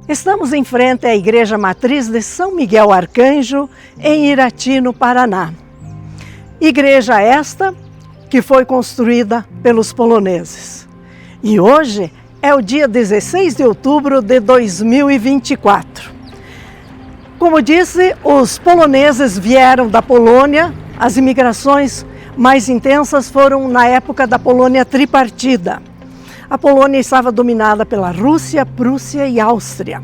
Estamos em frente à Igreja Matriz de São Miguel Arcanjo, em Irati, no Paraná. Igreja esta que foi construída pelos poloneses. E hoje é o dia 16 de outubro de 2024. Como disse, os poloneses vieram da Polônia. As imigrações mais intensas foram na época da Polônia tripartida. A Polônia estava dominada pela Rússia, Prússia e Áustria.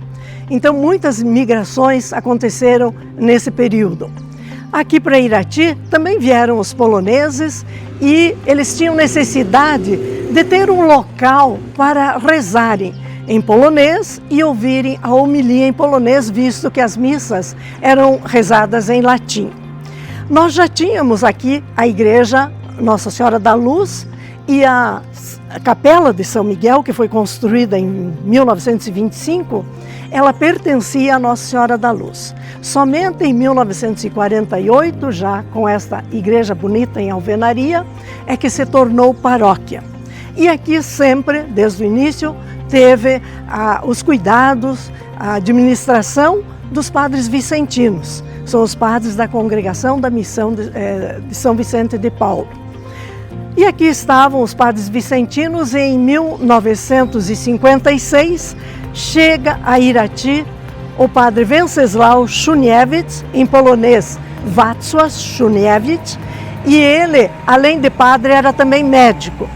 Então muitas migrações aconteceram nesse período. Aqui para Irati também vieram os poloneses e eles tinham necessidade de ter um local para rezarem em polonês e ouvirem a homilia em polonês, visto que as missas eram rezadas em latim. Nós já tínhamos aqui a igreja Nossa Senhora da Luz e a Capela de São Miguel, que foi construída em 1925, ela pertencia à Nossa Senhora da Luz. Somente em 1948, já com esta igreja bonita em alvenaria, é que se tornou paróquia. E aqui sempre, desde o início, teve os cuidados, a administração dos padres vicentinos. São os padres da congregação da missão de São Vicente de Paulo. E aqui estavam os padres vicentinos e em 1956 chega a Irati o padre Wenceslau Szuniewicz, em polonês Wacław Szuniewicz, e ele, além de padre, era também médico.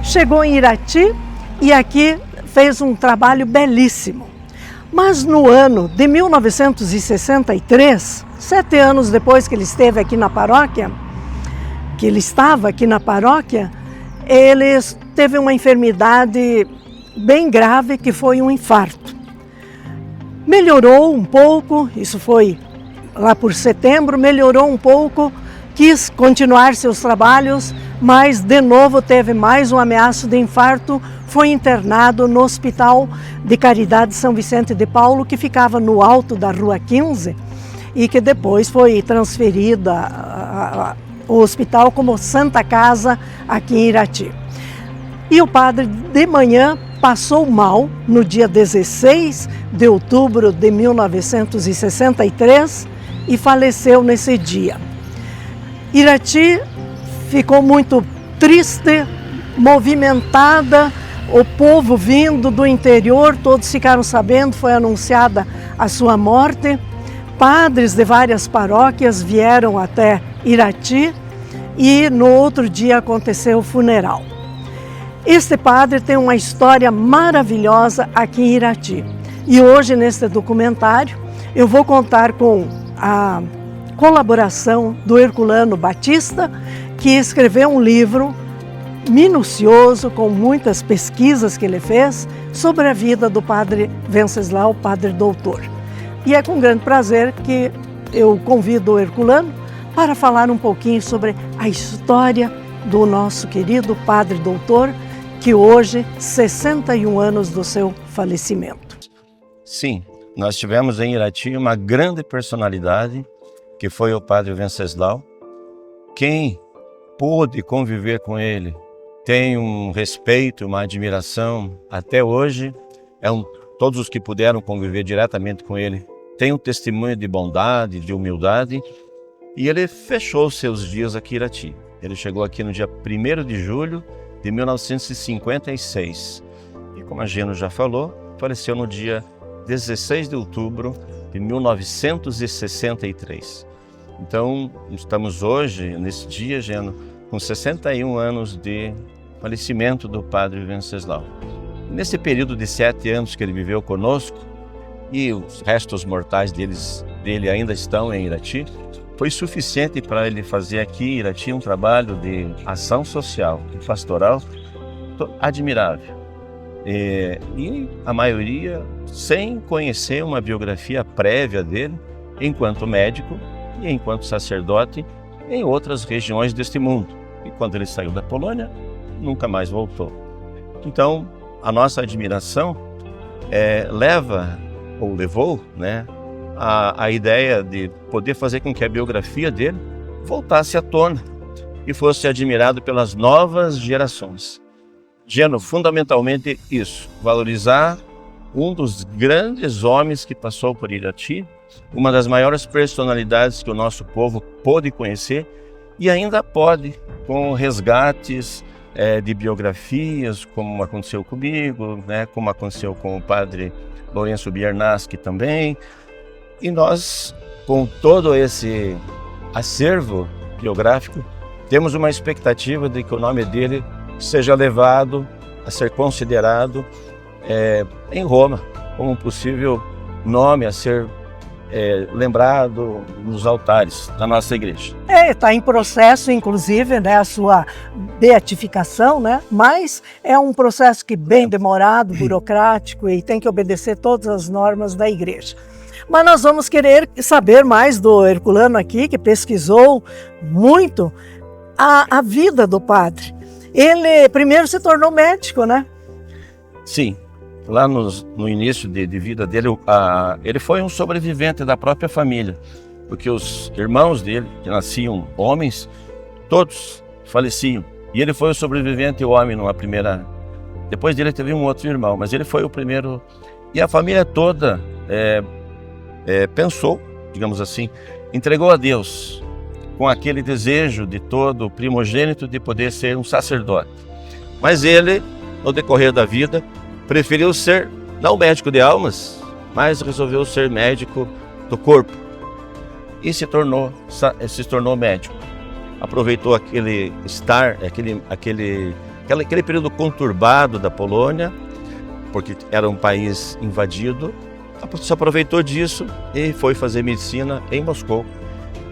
Chegou em Irati e aqui fez um trabalho belíssimo. Mas no ano de 1963, 7 anos depois que ele esteve aqui na paróquia, ele teve uma enfermidade bem grave, que foi um infarto. Melhorou um pouco, isso foi lá por setembro, melhorou um pouco, quis continuar seus trabalhos, mas de novo teve mais um ameaço de infarto, foi internado no Hospital de Caridade São Vicente de Paulo, que ficava no alto da Rua 15, e que depois foi transferido o hospital como Santa Casa aqui em Irati. E o padre de manhã passou mal no dia 16 de outubro de 1963 e faleceu nesse dia. Irati ficou muito triste, movimentada, o povo vindo do interior, todos ficaram sabendo, foi anunciada a sua morte. Padres de várias paróquias vieram até Irati e no outro dia aconteceu o funeral. Este padre tem uma história maravilhosa aqui em Irati. E hoje, neste documentário, eu vou contar com a colaboração do Herculano Batista, que escreveu um livro minucioso, com muitas pesquisas que ele fez, sobre a vida do padre Wenceslau, padre doutor. E é com grande prazer que eu convido o Herculano para falar um pouquinho sobre a história do nosso querido padre doutor, que hoje, 61 anos do seu falecimento. Sim, nós tivemos em Irati uma grande personalidade, que foi o padre Wenceslau. Quem pôde conviver com ele tem um respeito, uma admiração até hoje. Todos os que puderam conviver diretamente com ele têm um testemunho de bondade, de humildade. E ele fechou seus dias aqui em Irati. Ele chegou aqui no dia 1º de julho de 1956. E como a Geno já falou, faleceu no dia 16 de outubro de 1963. Então, estamos hoje, nesse dia, Geno, com 61 anos de falecimento do padre Wenceslau. Nesse período de 7 anos que ele viveu conosco, e os restos mortais dele ainda estão em Irati, foi suficiente para ele fazer aqui em Irati um trabalho de ação social e pastoral admirável. E a maioria sem conhecer uma biografia prévia dele, enquanto médico e enquanto sacerdote em outras regiões deste mundo. E quando ele saiu da Polônia, nunca mais voltou. Então, a nossa admiração levou, né, a ideia de poder fazer com que a biografia dele voltasse à tona e fosse admirado pelas novas gerações. Geno, fundamentalmente isso, valorizar um dos grandes homens que passou por Irati, uma das maiores personalidades que o nosso povo pôde conhecer e ainda pode, com resgates de biografias, como aconteceu comigo, né, como aconteceu com o padre Lourenço Biernaschi também. E nós, com todo esse acervo biográfico, temos uma expectativa de que o nome dele seja levado a ser considerado em Roma como um possível nome a ser lembrado nos altares da nossa igreja. Está em processo, inclusive, né, a sua beatificação, né? Mas é um processo que bem demorado, burocrático e tem que obedecer todas as normas da igreja. Mas nós vamos querer saber mais do Herculano aqui, que pesquisou muito a vida do padre. Ele primeiro se tornou médico, né? Sim. Lá no início de vida dele, ele foi um sobrevivente da própria família, porque os irmãos dele, que nasciam homens, todos faleciam. E ele foi o sobrevivente homem numa primeira... Depois dele teve um outro irmão, mas ele foi o primeiro. E a família toda pensou, digamos assim, entregou a Deus com aquele desejo de todo primogênito de poder ser um sacerdote. Mas ele, no decorrer da vida, preferiu ser, não médico de almas, mas resolveu ser médico do corpo. E se tornou médico. Aproveitou aquele período conturbado da Polônia, porque era um país invadido, se aproveitou disso e foi fazer medicina em Moscou.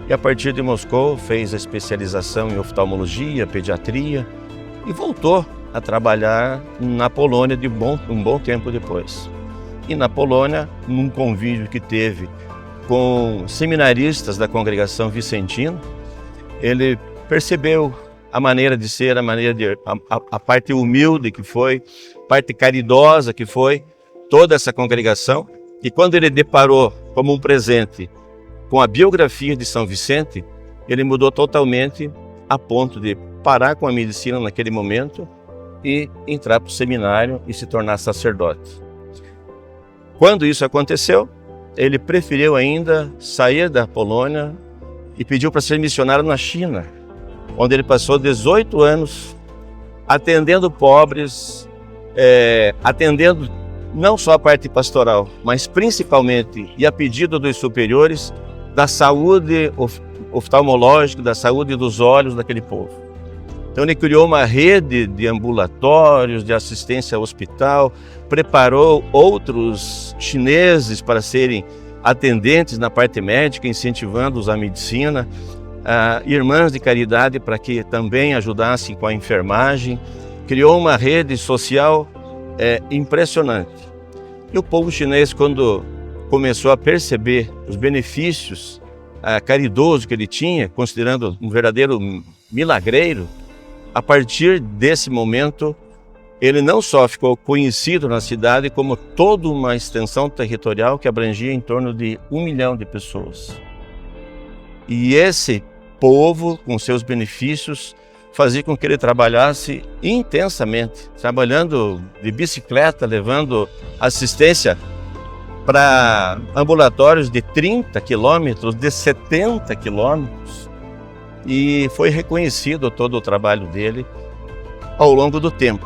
E a partir de Moscou fez a especialização em oftalmologia, pediatria e voltou a trabalhar na Polônia um bom tempo depois. E na Polônia, num convívio que teve com seminaristas da congregação vicentina, ele percebeu a maneira de ser, a parte humilde que foi, a parte caridosa que foi toda essa congregação. E quando ele deparou como um presente com a biografia de São Vicente, ele mudou totalmente a ponto de parar com a medicina naquele momento e entrar para o seminário e se tornar sacerdote. Quando isso aconteceu, ele preferiu ainda sair da Polônia e pediu para ser missionário na China, onde ele passou 18 anos atendendo pobres, atendendo não só a parte pastoral, mas principalmente, e a pedido dos superiores, da saúde oftalmológica, da saúde dos olhos daquele povo. Então ele criou uma rede de ambulatórios, de assistência ao hospital, preparou outros chineses para serem atendentes na parte médica, incentivando-os à medicina, irmãs de caridade para que também ajudassem com a enfermagem, criou uma rede social impressionante. E o povo chinês, quando começou a perceber os benefícios caridosos que ele tinha, considerando um verdadeiro milagreiro, a partir desse momento, ele não só ficou conhecido na cidade, como toda uma extensão territorial que abrangia em torno de 1 milhão de pessoas. E esse povo, com seus benefícios, fazia com que ele trabalhasse intensamente, trabalhando de bicicleta, levando assistência para ambulatórios de 30 quilômetros, de 70 quilômetros. E foi reconhecido todo o trabalho dele ao longo do tempo.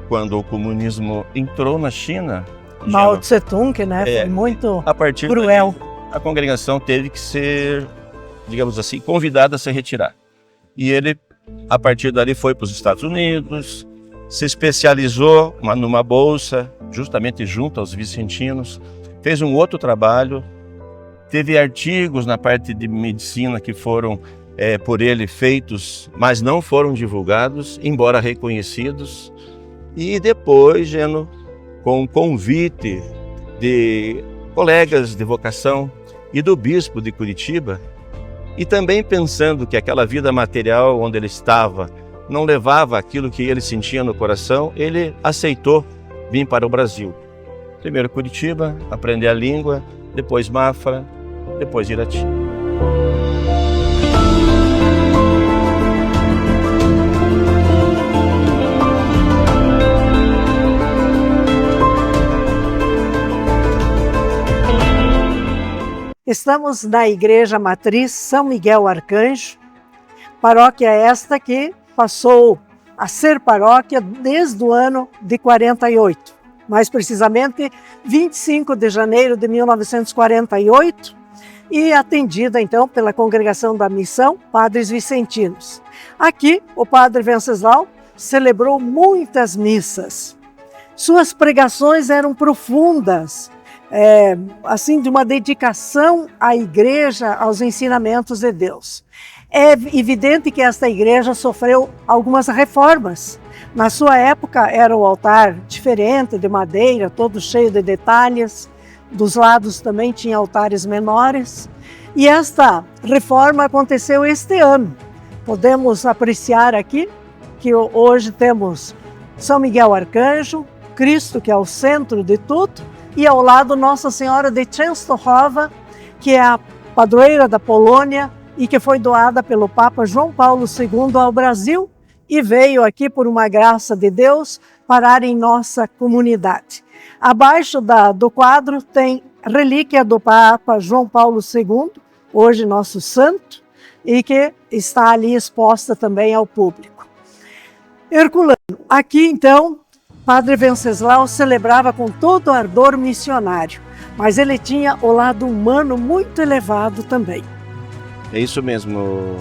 Quando o comunismo entrou na China... Mao Tse Tung, né? Foi muito cruel. Daí, a congregação teve que ser, digamos assim, convidada a se retirar. E ele, a partir dali, foi para os Estados Unidos, se especializou numa bolsa, justamente junto aos vicentinos, fez um outro trabalho, teve artigos na parte de medicina que foram por ele feitos, mas não foram divulgados, embora reconhecidos. E depois, Geno, com o convite de colegas de vocação e do bispo de Curitiba, e também pensando que aquela vida material onde ele estava não levava aquilo que ele sentia no coração, ele aceitou vir para o Brasil. Primeiro Curitiba, aprender a língua, depois Mafra, depois Irati. Estamos na Igreja Matriz São Miguel Arcanjo, paróquia esta que passou a ser paróquia desde o ano de 48, mais precisamente 25 de janeiro de 1948, e atendida então pela Congregação da Missão Padres Vicentinos. Aqui o Padre Venceslau celebrou muitas missas. Suas pregações eram profundas, assim, de uma dedicação à igreja, aos ensinamentos de Deus. É evidente que esta igreja sofreu algumas reformas. Na sua época era o altar diferente, de madeira, todo cheio de detalhes. Dos lados também tinha altares menores. E esta reforma aconteceu este ano. Podemos apreciar aqui que hoje temos São Miguel Arcanjo, Cristo, que é o centro de tudo, e ao lado Nossa Senhora de Częstochowa, que é a padroeira da Polônia e que foi doada pelo Papa João Paulo II ao Brasil e veio aqui, por uma graça de Deus, parar em nossa comunidade. Abaixo do quadro tem relíquia do Papa João Paulo II, hoje nosso santo, e que está ali exposta também ao público. Herculano. Aqui então, Padre Venceslau celebrava com todo o ardor missionário, mas ele tinha o lado humano muito elevado também. É isso mesmo,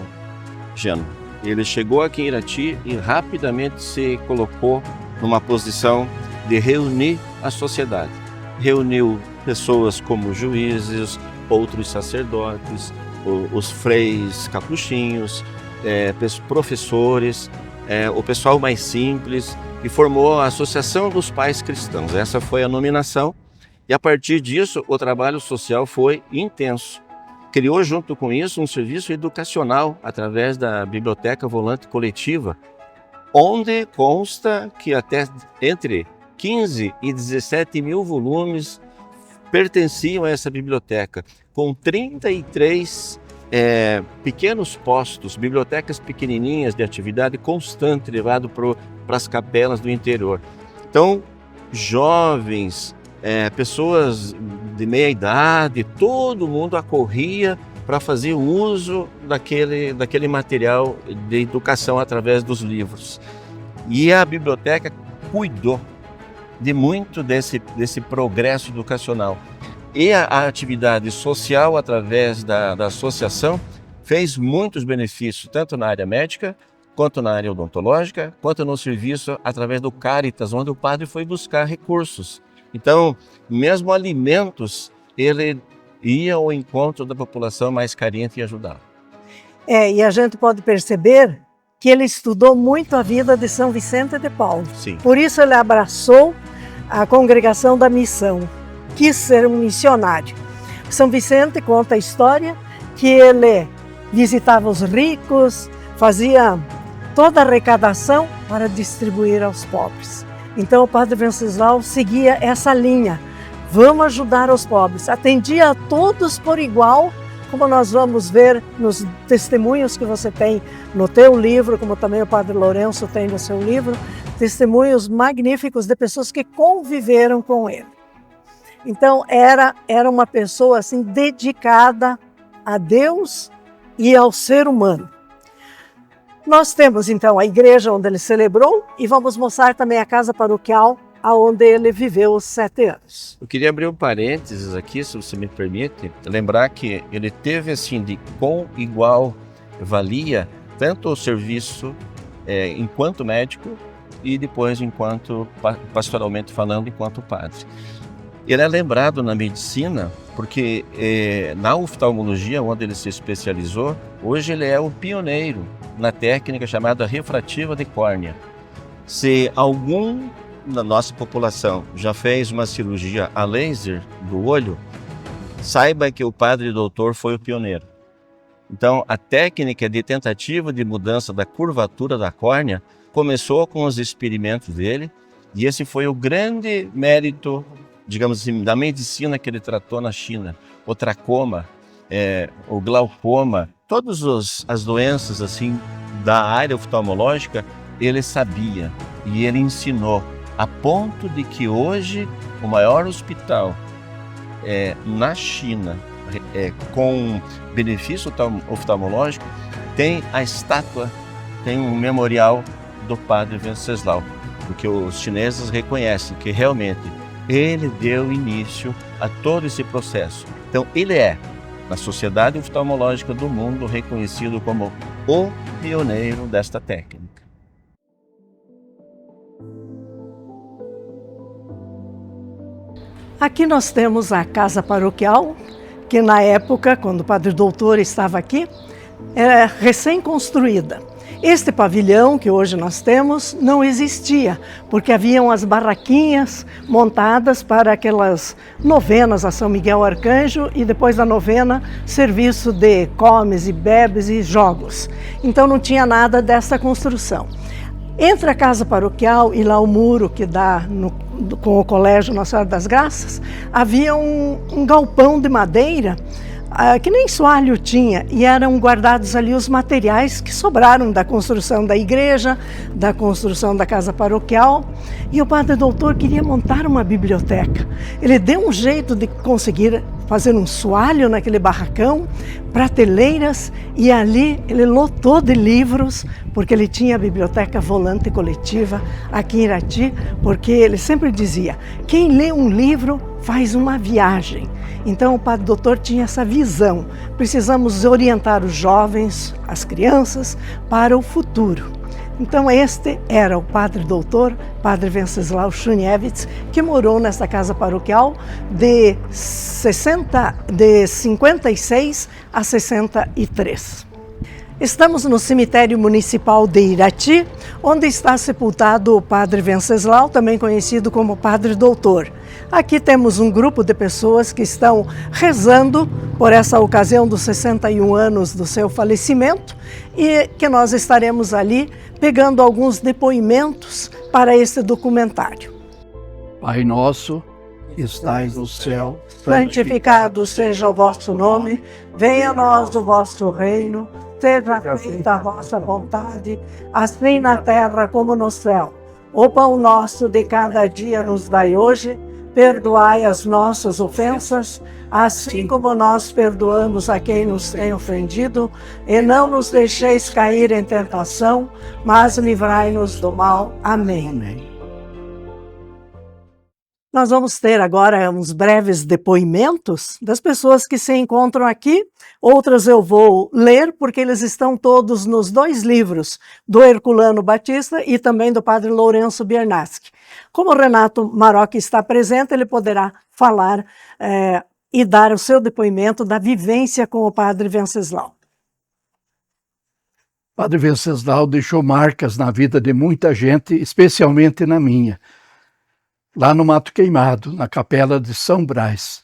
Geno. Ele chegou aqui em Irati e rapidamente se colocou numa posição de reunir a sociedade. Reuniu pessoas como juízes, outros sacerdotes, os freis capuchinhos, professores, o pessoal mais simples, e formou a Associação dos Pais Cristãos. Essa foi a nominação, e a partir disso o trabalho social foi intenso. Criou junto com isso um serviço educacional através da Biblioteca Volante Coletiva, onde consta que até entre 15 e 17 mil volumes pertenciam a essa biblioteca, com 33 pequenos postos, bibliotecas pequenininhas de atividade constante, levado para as capelas do interior. Então, jovens, pessoas de meia idade, todo mundo acorria para fazer uso daquele material de educação através dos livros. E a biblioteca cuidou de muito desse progresso educacional. E a atividade social através da associação fez muitos benefícios, tanto na área médica, quanto na área odontológica, quanto no serviço através do Caritas, onde o padre foi buscar recursos. Então, mesmo alimentos, ele ia ao encontro da população mais carente e ajudava. E a gente pode perceber que ele estudou muito a vida de São Vicente de Paulo. Sim. Por isso ele abraçou a Congregação da Missão, quis ser um missionário. São Vicente conta a história que ele visitava os ricos, fazia toda a arrecadação para distribuir aos pobres. Então o Padre Venceslau seguia essa linha, vamos ajudar os pobres, atendia a todos por igual, como nós vamos ver nos testemunhos que você tem no teu livro, como também o Padre Lourenço tem no seu livro, testemunhos magníficos de pessoas que conviveram com ele. Então era uma pessoa assim dedicada a Deus e ao ser humano. Nós temos então a igreja onde ele celebrou e vamos mostrar também a casa paroquial onde ele viveu os 7 anos. Eu queria abrir um parênteses aqui, se você me permite, lembrar que ele teve assim com igual valia tanto o serviço enquanto médico e depois enquanto pastoralmente falando enquanto padre. Ele é lembrado na medicina porque na oftalmologia, onde ele se especializou, hoje ele é o pioneiro na técnica chamada refrativa de córnea. Se algum da nossa população já fez uma cirurgia a laser do olho, saiba que o padre doutor foi o pioneiro. Então, a técnica de tentativa de mudança da curvatura da córnea começou com os experimentos dele, e esse foi o grande mérito, digamos assim, da medicina que ele tratou na China. O tracoma, o glaucoma, todas as doenças assim da área oftalmológica, ele sabia e ele ensinou, a ponto de que hoje o maior hospital na China com benefício oftalmológico, tem a estátua, tem um memorial do padre Venceslau, porque os chineses reconhecem que realmente ele deu início a todo esse processo. Então ele é, na Sociedade Oftalmológica do Mundo, reconhecido como o pioneiro desta técnica. Aqui nós temos a casa paroquial, que na época, quando o Padre Doutor estava aqui, era recém-construída. Este pavilhão que hoje nós temos não existia, porque haviam as barraquinhas montadas para aquelas novenas a São Miguel Arcanjo e depois da novena, serviço de comes e bebes e jogos. Então não tinha nada dessa construção. Entre a casa paroquial e lá o muro que dá com o Colégio Nossa Senhora das Graças, havia um galpão de madeira que nem soalho tinha, e eram guardados ali os materiais que sobraram da construção da igreja, da construção da casa paroquial, e o Padre Doutor queria montar uma biblioteca. Ele deu um jeito de conseguir fazer um soalho naquele barracão, prateleiras, e ali ele lotou de livros, porque ele tinha a biblioteca volante coletiva aqui em Irati, porque ele sempre dizia, quem lê um livro faz uma viagem. Então o Padre Doutor tinha essa visão, precisamos orientar os jovens, as crianças, para o futuro. Então este era o Padre Doutor, Padre Venceslau Chuniewicz, que morou nessa casa paroquial de 56 a 63. Estamos no cemitério municipal de Irati, onde está sepultado o Padre Venceslau, também conhecido como Padre Doutor. Aqui temos um grupo de pessoas que estão rezando por essa ocasião dos 61 anos do seu falecimento e que nós estaremos ali pegando alguns depoimentos para esse documentário. Pai nosso, que estais no céu, Santificado seja o vosso nome, venha a nós o vosso reino, seja feita a vossa vontade, assim na terra como no céu. O pão nosso de cada dia nos dai hoje, perdoai as nossas ofensas, assim como nós perdoamos a quem nos tem ofendido, e não nos deixeis cair em tentação, mas livrai-nos do mal. Amém. Amém. Nós vamos ter agora uns breves depoimentos das pessoas que se encontram aqui. Outras eu vou ler, porque eles estão todos nos dois livros, do Herculano Batista e também do Padre Lourenço Biernacki. Como o Renato Marocchi está presente, ele poderá falar e dar o seu depoimento da vivência com o Padre Venceslau. Padre Venceslau deixou marcas na vida de muita gente, especialmente na minha. Lá no Mato Queimado, na capela de São Brás.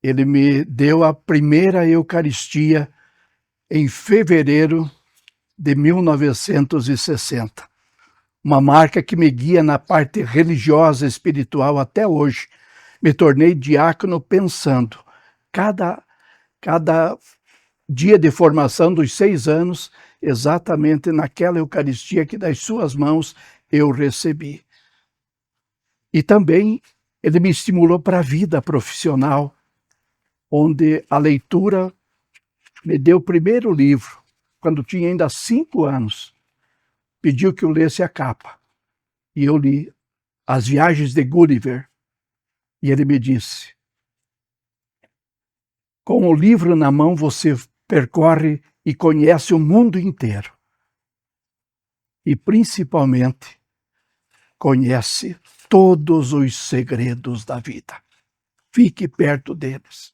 Ele me deu a primeira Eucaristia em fevereiro de 1960. Uma marca que me guia na parte religiosa e espiritual até hoje. Me tornei diácono pensando, cada dia de formação dos 6 anos, exatamente naquela Eucaristia que das suas mãos eu recebi. E também ele me estimulou para a vida profissional, onde a leitura me deu o primeiro livro, quando tinha ainda 5 anos. Pediu que eu lesse a capa. E eu li As Viagens de Gulliver. E ele me disse, com o livro na mão você percorre e conhece o mundo inteiro. E principalmente conhece todos os segredos da vida. Fique perto deles.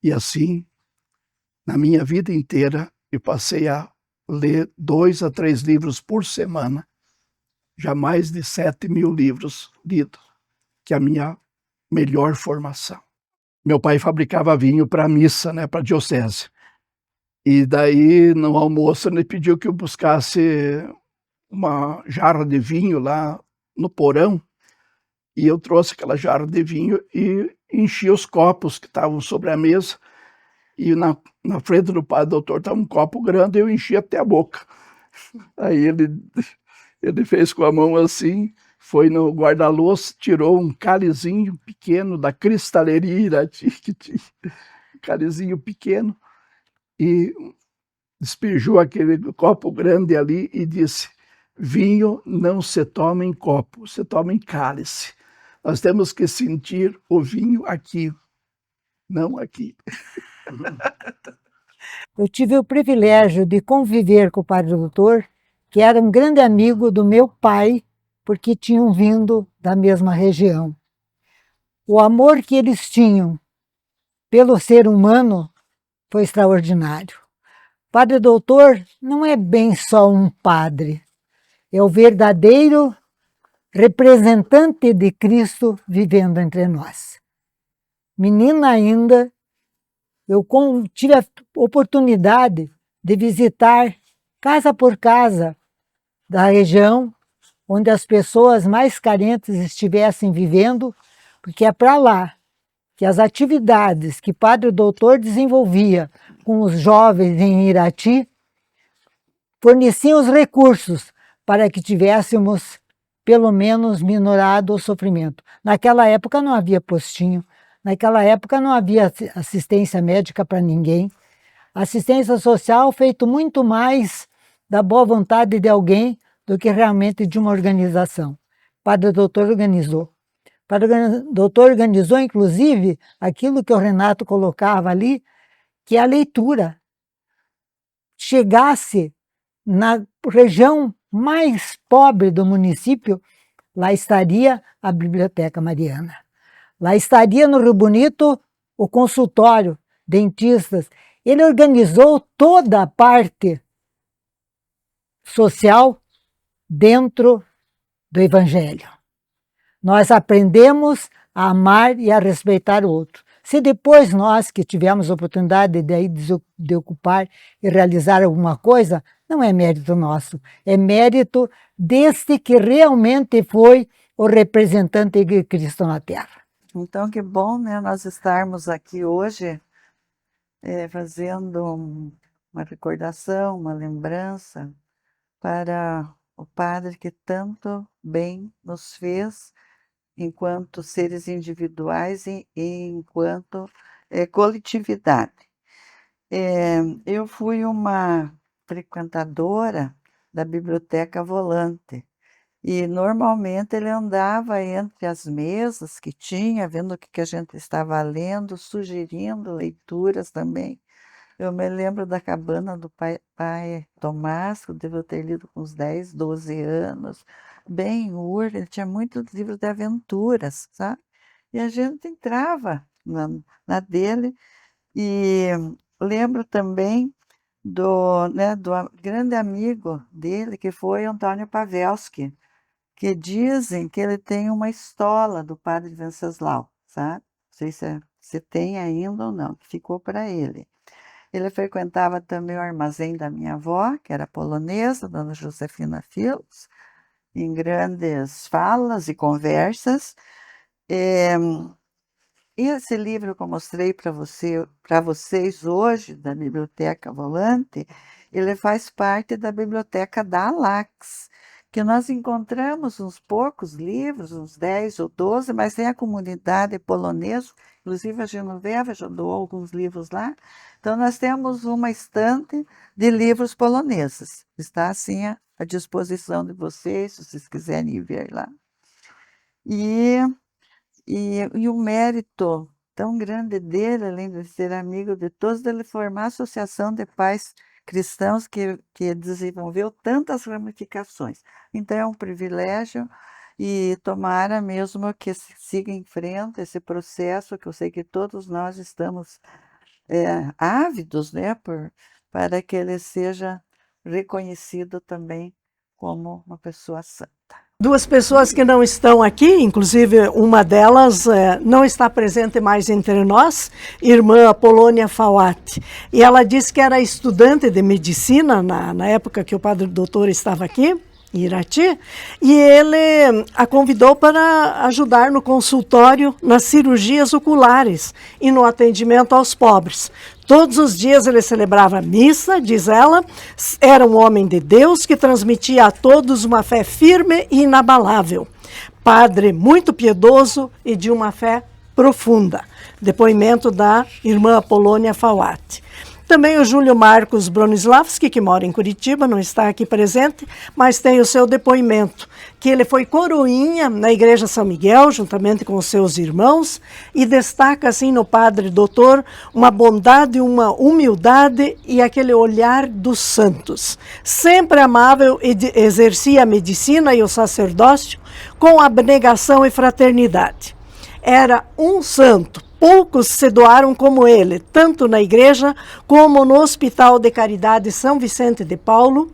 E assim, na minha vida inteira, eu passei a ler 2 a 3 livros por semana, já mais de 7.000 livros lidos, que é a minha melhor formação. Meu pai fabricava vinho para a missa, para a diocese. E daí, no almoço, ele pediu que eu buscasse uma jarra de vinho lá no porão, e eu trouxe aquela jarra de vinho e enchi os copos que estavam sobre a mesa, e na frente do Padre Doutor estava um copo grande e eu enchi até a boca. Aí ele fez com a mão assim, foi no guarda-louça, tirou um cálizinho pequeno da cristaleria Irati, que tinha, cálicezinho pequeno, e despejou aquele copo grande ali e disse: vinho não se toma em copo, se toma em cálice. Nós temos que sentir o vinho aqui, não aqui. Eu tive o privilégio de conviver com o Padre Doutor, que era um grande amigo do meu pai, porque tinham vindo da mesma região. O amor que eles tinham pelo ser humano foi extraordinário. Padre Doutor não é bem só um padre, é o verdadeiro representante de Cristo vivendo entre nós. Menina ainda, eu tive a oportunidade de visitar casa por casa da região onde as pessoas mais carentes estivessem vivendo, porque é para lá que as atividades que Padre Doutor desenvolvia com os jovens em Irati forneciam os recursos para que tivéssemos, pelo menos, minorado o sofrimento. Naquela época não havia postinho, naquela época não havia assistência médica para ninguém. Assistência social feito muito mais da boa vontade de alguém do que realmente de uma organização. Padre Doutor organizou. Padre Doutor organizou, inclusive, aquilo que o Renato colocava ali, que a leitura chegasse na região mais pobre do município, lá estaria a Biblioteca Mariana. Lá estaria no Rio Bonito o consultório, dentistas. Ele organizou toda a parte social dentro do Evangelho. Nós aprendemos a amar e a respeitar o outro. Se depois nós que tivemos a oportunidade de ocupar e realizar alguma coisa, não é mérito nosso, é mérito deste que realmente foi o representante de Cristo na Terra. Então, que bom, né, nós estarmos aqui hoje fazendo uma recordação, uma lembrança para o Padre que tanto bem nos fez enquanto seres individuais e enquanto coletividade. Eu fui uma frequentadora da Biblioteca Volante e normalmente ele andava entre as mesas que tinha, vendo o que a gente estava lendo, sugerindo leituras também. Eu me lembro da Cabana do Pai Tomás, que eu devo ter lido com uns 10, 12 anos, bem urgente, ele tinha muitos livros de aventuras, sabe? E a gente entrava na dele, e lembro também do grande amigo dele, que foi Antônio Pavelski, que dizem que ele tem uma estola do Padre Venceslau, sabe? Não sei se tem ainda ou não, que ficou para ele. Ele frequentava também o armazém da minha avó, que era polonesa, Dona Josefina Filos, em grandes falas e conversas. Esse livro que eu mostrei para vocês hoje, da Biblioteca Volante, ele faz parte da biblioteca da ALAX, que nós encontramos uns poucos livros, uns 10 ou 12, mas tem a comunidade polonesa, inclusive a Genoveva já doou alguns livros lá. Então nós temos uma estante de livros poloneses, está assim à disposição de vocês, se vocês quiserem ver lá. E o mérito tão grande dele, além de ser amigo de todos, ele formar a Associação de Pais Cristãos que desenvolveu tantas ramificações. Então é um privilégio, e tomara mesmo que siga em frente esse processo, que eu sei que todos nós estamos ávidos, né, para que ele seja reconhecido também como uma pessoa santa. Duas pessoas que não estão aqui, inclusive uma delas não está presente mais entre nós, irmã Apolônia Fawati. E ela disse que era estudante de medicina na época que o Padre Doutor estava aqui, em Irati, e ele a convidou para ajudar no consultório nas cirurgias oculares e no atendimento aos pobres. Todos os dias ele celebrava a missa, diz ela, era um homem de Deus que transmitia a todos uma fé firme e inabalável. Padre muito piedoso e de uma fé profunda. Depoimento da irmã Polônia Fawati. Também o Júlio Marcos Bronislavski, que mora em Curitiba, não está aqui presente, mas tem o seu depoimento, que ele foi coroinha na Igreja São Miguel, juntamente com os seus irmãos, e destaca assim no padre doutor uma bondade, uma humildade e aquele olhar dos santos. Sempre amável e exercia a medicina e o sacerdócio com abnegação e fraternidade. Era um santo. Poucos se doaram como ele, tanto na igreja como no Hospital de Caridade São Vicente de Paulo,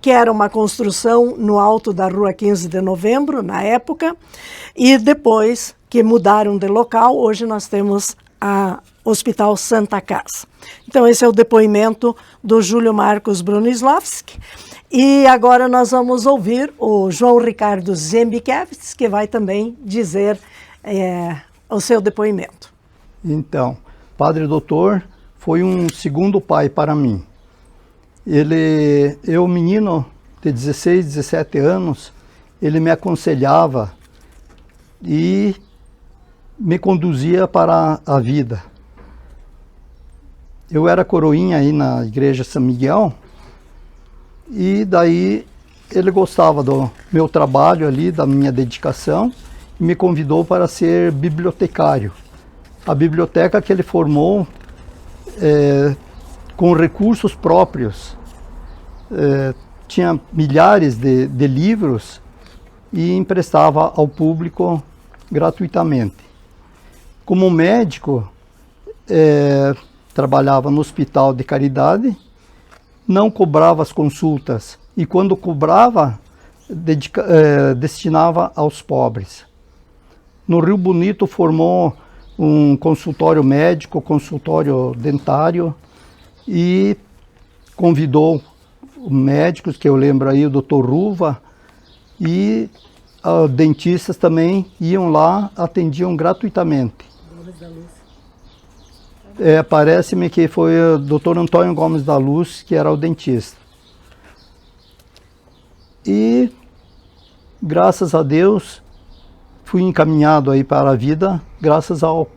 que era uma construção no alto da Rua 15 de Novembro, na época, e depois que mudaram de local, hoje nós temos a Hospital Santa Casa. Então esse é o depoimento do Júlio Marcos Bronislavski. E agora nós vamos ouvir o João Ricardo Zembikiewicz, que vai também dizer o seu depoimento. Então, Padre Doutor foi um segundo pai para mim. Eu, menino de 16, 17 anos, ele me aconselhava e me conduzia para a vida. Eu era coroinha aí na Igreja São Miguel e daí ele gostava do meu trabalho ali, da minha dedicação e me convidou para ser bibliotecário. A biblioteca que ele formou com recursos próprios. Tinha milhares de livros e emprestava ao público gratuitamente. Como médico, trabalhava no Hospital de Caridade, não cobrava as consultas e quando cobrava, destinava aos pobres. No Rio Bonito formou um consultório médico, consultório dentário e convidou médicos, que eu lembro aí, o Dr. Ruva, e dentistas também iam lá, atendiam gratuitamente. Parece-me que foi o Dr. Antônio Gomes da Luz, que era o dentista. E, graças a Deus, fui encaminhado aí para a vida, graças ao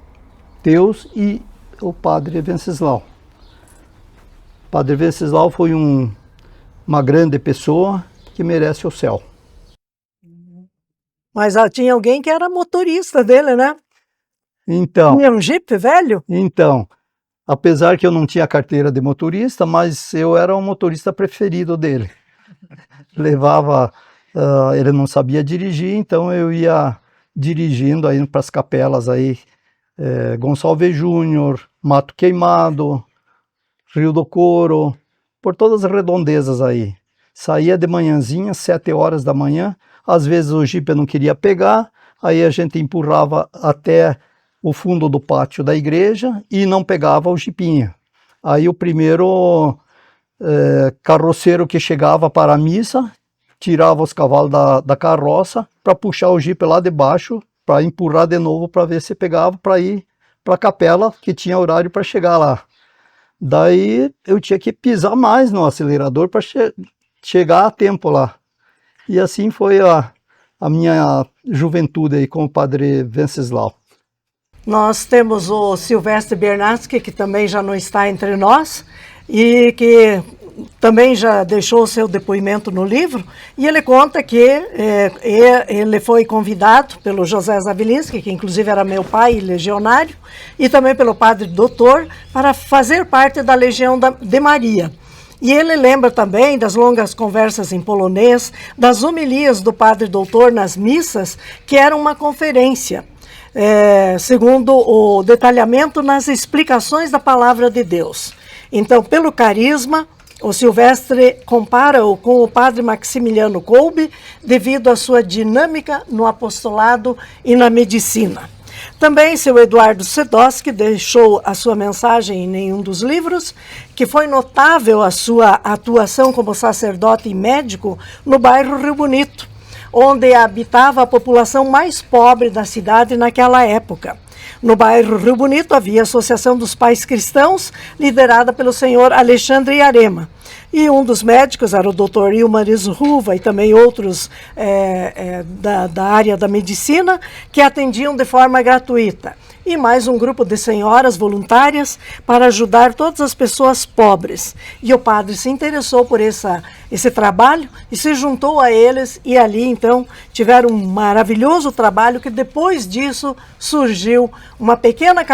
Deus e ao Padre Venceslau. Padre Venceslau foi uma grande pessoa que merece o céu. Mas tinha alguém que era motorista dele, né? Então, tinha um Jeep velho? Então, apesar que eu não tinha carteira de motorista, mas eu era o motorista preferido dele. Levava, ele não sabia dirigir, então eu ia dirigindo aí para as capelas aí, Gonçalves Júnior, Mato Queimado, Rio do Couro, por todas as redondezas aí. Saía de manhãzinha, 7 horas da manhã, às vezes o Jeep eu não queria pegar, aí a gente empurrava até o fundo do pátio da igreja e não pegava o Jeepinho. Aí o primeiro carroceiro que chegava para a missa, tirava os cavalos da carroça para puxar o Jeep lá de baixo, para empurrar de novo para ver se pegava para ir para a capela que tinha horário para chegar lá. Daí eu tinha que pisar mais no acelerador para chegar a tempo lá. E assim foi a minha juventude aí com o Padre Venceslau. Nós temos o Silvestre Bernardsky, que também já não está entre nós, e que também já deixou o seu depoimento no livro, e ele conta que ele foi convidado pelo José Zavilinski, que inclusive era meu pai legionário, e também pelo Padre Doutor, para fazer parte da Legião de Maria. E ele lembra também das longas conversas em polonês, das homilias do Padre Doutor nas missas, que era uma conferência, segundo o detalhamento nas explicações da palavra de Deus. Então, pelo carisma, o Silvestre compara-o com o Padre Maximiliano Kolbe, devido à sua dinâmica no apostolado e na medicina. Também seu Eduardo Sedoski deixou a sua mensagem em nenhum dos livros, que foi notável a sua atuação como sacerdote e médico no bairro Rio Bonito, onde habitava a população mais pobre da cidade naquela época. No bairro Rio Bonito havia a Associação dos Pais Cristãos, liderada pelo senhor Alexandre Arema. E um dos médicos era o Dr. Ilmaris Ruva e também outros da área da medicina que atendiam de forma gratuita. e mais um grupo de senhoras voluntárias para ajudar todas as pessoas pobres. E o padre se interessou por esse trabalho e se juntou a eles, e ali então tiveram um maravilhoso trabalho que depois disso surgiu uma pequena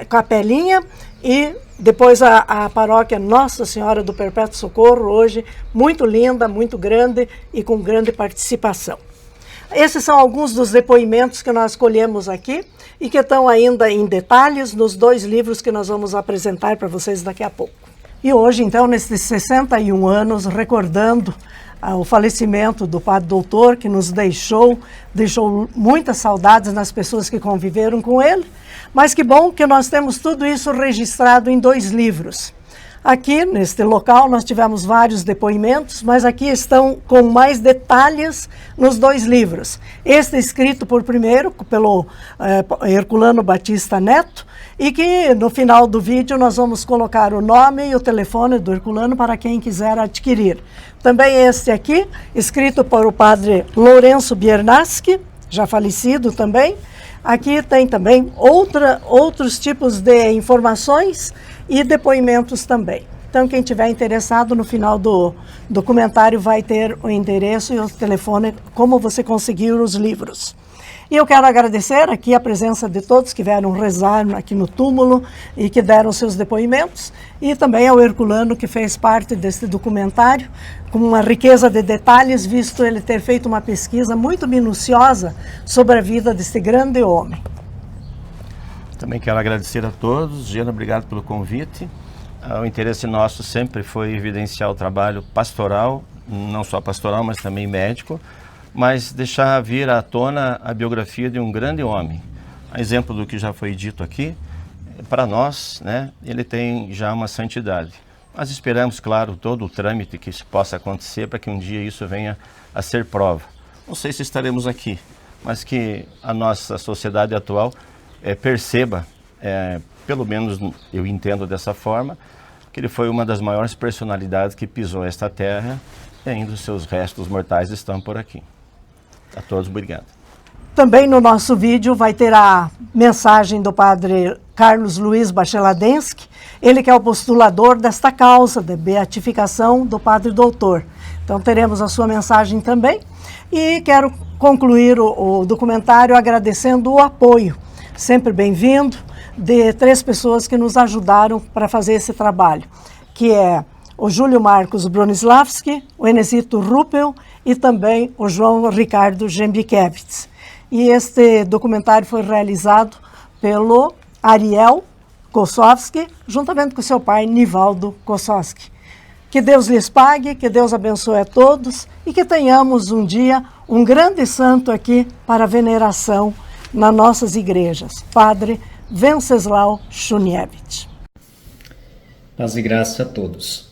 capelinha e depois a paróquia Nossa Senhora do Perpétuo Socorro, hoje muito linda, muito grande e com grande participação. Esses são alguns dos depoimentos que nós colhemos aqui e que estão ainda em detalhes nos 2 livros que nós vamos apresentar para vocês daqui a pouco. E hoje, então, nesses 61 anos, recordando o falecimento do Padre Doutor, que nos deixou muitas saudades nas pessoas que conviveram com ele, mas que bom que nós temos tudo isso registrado em 2 livros. Aqui, neste local, nós tivemos vários depoimentos, mas aqui estão com mais detalhes nos 2 livros. Este escrito primeiro pelo Herculano Batista Neto, e que no final do vídeo nós vamos colocar o nome e o telefone do Herculano para quem quiser adquirir. Também este aqui, escrito por o padre Lourenço Biernaschi, já falecido também. Aqui tem também outros tipos de informações e depoimentos também. Então, quem tiver interessado, no final do documentário vai ter o endereço e o telefone, como você conseguir os livros. E eu quero agradecer aqui a presença de todos que vieram rezar aqui no túmulo e que deram seus depoimentos, e também ao Herculano, que fez parte desse documentário, com uma riqueza de detalhes, visto ele ter feito uma pesquisa muito minuciosa sobre a vida desse grande homem. Também quero agradecer a todos. Giana, obrigado pelo convite. O interesse nosso sempre foi evidenciar o trabalho pastoral, não só pastoral, mas também médico, mas deixar vir à tona a biografia de um grande homem. A exemplo do que já foi dito aqui, para nós, né, ele tem já uma santidade. Mas esperamos, claro, todo o trâmite que isso possa acontecer para que um dia isso venha a ser prova. Não sei se estaremos aqui, mas que a nossa sociedade atual perceba, pelo menos eu entendo dessa forma, que ele foi uma das maiores personalidades que pisou esta terra e ainda os seus restos mortais estão por aqui. A todos, obrigado. Também no nosso vídeo vai ter a mensagem do padre Carlos Luiz Bacheladensky, ele que é o postulador desta causa de beatificação do Padre Doutor. Então teremos a sua mensagem também. E quero concluir o documentário agradecendo o apoio, sempre bem-vindo, de 3 pessoas que nos ajudaram para fazer esse trabalho, que é o Júlio Marcos Bronislavski, o Enesito Ruppel e também o João Ricardo Gembikiewicz. E este documentário foi realizado pelo Ariel Kossowski, juntamente com seu pai, Nivaldo Kossowski. Que Deus lhes pague, que Deus abençoe a todos e que tenhamos um dia um grande santo aqui para veneração nas nossas igrejas, Padre Venceslau Szuniewicz. Paz e graça a todos.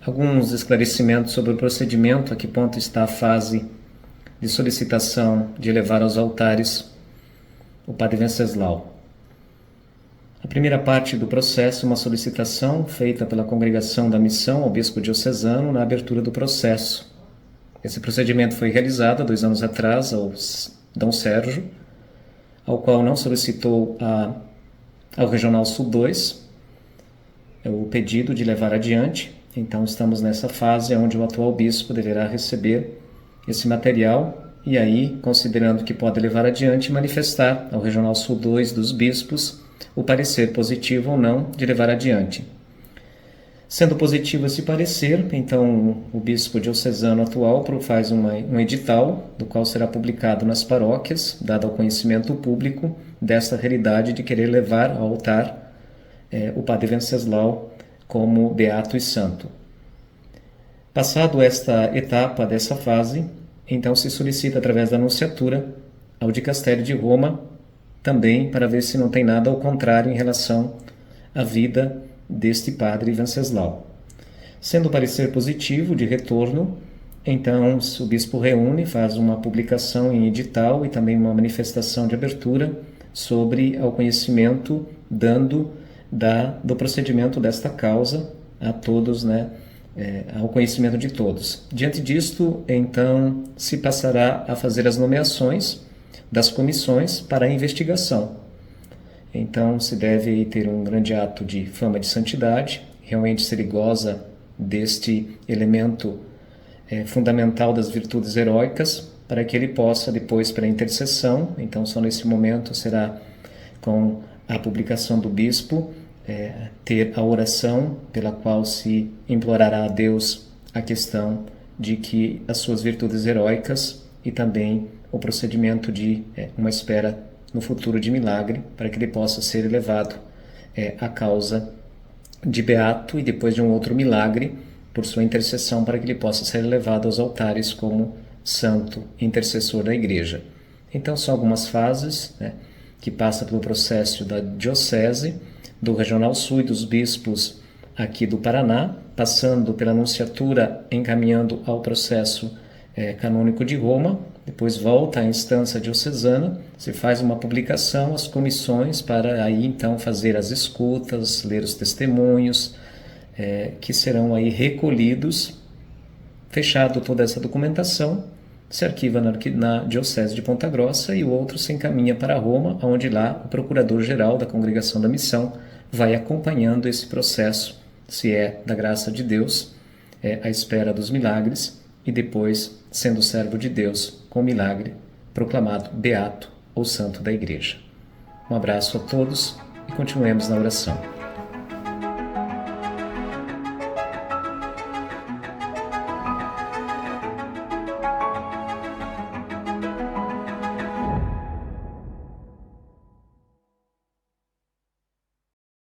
Alguns esclarecimentos sobre o procedimento, a que ponto está a fase de solicitação de elevar aos altares o Padre Venceslau. A primeira parte do processo é uma solicitação feita pela Congregação da Missão ao Bispo Diocesano na abertura do processo. Esse procedimento foi realizado há 2 anos atrás ao Dom Sérgio, ao qual não solicitou ao Regional Sul 2 o pedido de levar adiante. Então estamos nessa fase onde o atual bispo deverá receber esse material e aí, considerando que pode levar adiante, manifestar ao Regional Sul 2 dos bispos o parecer positivo ou não de levar adiante. Sendo positivo esse parecer, então o bispo diocesano atual faz um edital, do qual será publicado nas paróquias, dado ao conhecimento público desta realidade de querer levar ao altar o Padre Venceslau como beato e santo. Passado esta etapa dessa fase, então se solicita através da anunciatura ao dicastério de Roma, também para ver se não tem nada ao contrário em relação à vida deste Padre Venceslau. Sendo o parecer positivo de retorno, então o bispo reúne, faz uma publicação em edital e também uma manifestação de abertura sobre o conhecimento do procedimento desta causa a todos, ao conhecimento de todos. Diante disto, então, se passará a fazer as nomeações das comissões para a investigação. então se deve ter um grande ato de fama de santidade. Realmente, se ele goza deste elemento fundamental das virtudes heróicas, para que ele possa depois, pela intercessão, então só nesse momento será com a publicação do bispo, ter a oração pela qual se implorará a Deus a questão de que as suas virtudes heróicas e também o procedimento de uma espera no futuro de milagre, para que ele possa ser elevado à causa de beato e depois de um outro milagre, por sua intercessão, para que ele possa ser elevado aos altares como santo intercessor da Igreja. Então são algumas fases, que passa pelo processo da Diocese, do Regional Sul e dos bispos aqui do Paraná, passando pela Nunciatura, encaminhando ao processo canônico de Roma, depois volta à instância diocesana, se faz uma publicação, as comissões, para aí então fazer as escutas, ler os testemunhos, que serão aí recolhidos. Fechado toda essa documentação, se arquiva na Diocese de Ponta Grossa e o outro se encaminha para Roma, onde lá o Procurador-Geral da Congregação da Missão vai acompanhando esse processo, se é da graça de Deus, à espera dos milagres, e depois, sendo servo de Deus, com milagre, proclamado beato ou santo da Igreja. Um abraço a todos e continuemos na oração.